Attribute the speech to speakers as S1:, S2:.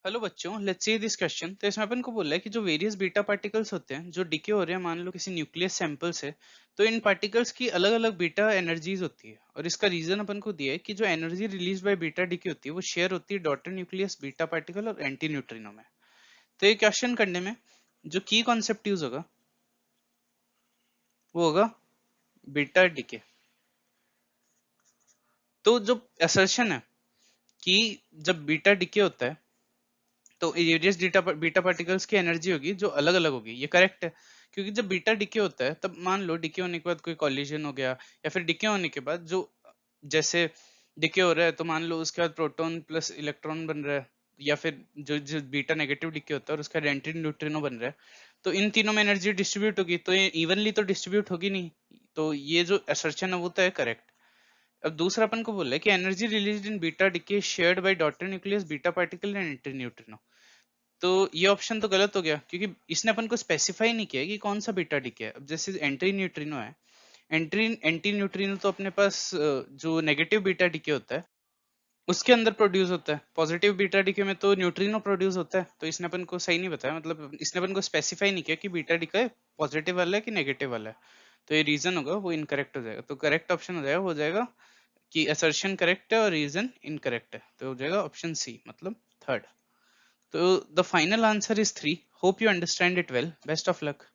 S1: Hello बच्चों, let's see this question. तो इसमें अपन को बोला है कि जो वेरियस बीटा पार्टिकल्स होते हैं जो डिके हो रहे हैं, मान लो किसी न्यूक्लियस सैंपल से, तो इन पार्टिकल्स की अलग अलग बीटा एनर्जीज होती है। और इसका रीजन अपन को दिया है कि जो energy release by beta decay होती है वो शेयर होती है डॉटर न्यूक्लियस बीटा पार्टिकल और एंटी न्यूट्रिनो में। तो ये क्वेश्चन करने में जो की कॉन्सेप्ट यूज होगा वो होगा बीटा डिके। तो जो असर्शन है कि जब बीटा डिके होता है तो वेरियस बीटा पार्टिकल्स की एनर्जी होगी जो अलग अलग होगी, ये करेक्ट है। क्योंकि जब बीटा डिके होता है तब मान लो डिके होने के बाद कोई कॉलिजन हो गया, या फिर डिके होने के बाद जो जैसे डिके हो रहा है तो मान लो उसके बाद प्रोटॉन प्लस इलेक्ट्रॉन बन रहा है, या फिर जो जो बीटा नेगेटिव डिके होता है और उसका एंटी न्यूट्रिनो बन रहा है, तो इन तीनों में एनर्जी डिस्ट्रीब्यूट होगी, तो ये इवनली तो डिस्ट्रीब्यूट होगी नहीं। तो ये जो असर्शन है वो तो है करेक्ट। अब दूसरा अपन को बोल रहा है कि energy release in beta decay shared by daughter nucleus beta particle and anti neutrino. तो ये ऑप्शन तो गलत हो गया क्योंकि इसने अपन को स्पेसिफाई नहीं किया कि कौन सा बीटा डिके है। अब जैसे एंटी न्यूट्रिनो है, एंटी न्यूट्रिनो तो अपने पास जो नेगेटिव बीटा डिके होता है उसके अंदर प्रोड्यूस होता है। पॉजिटिव बीटा डिके में तो न्यूट्रिनो प्रोड्यूस होता है। तो इसने अपन को सही नहीं बताया, मतलब इसने अपन को स्पेसिफाई नहीं किया कि बीटा डिके पॉजिटिव वाला है कि नेगेटिव वाला है। तो ये रीजन होगा वो इनकरेक्ट हो जाएगा। तो करेक्ट ऑप्शन हो जाएगा कि असर्शन करेक्ट है और रीजन इनकरेक्ट है, तो हो जाएगा ऑप्शन सी, मतलब third. So the final answer is 3. Hope you understand it well. Best of luck.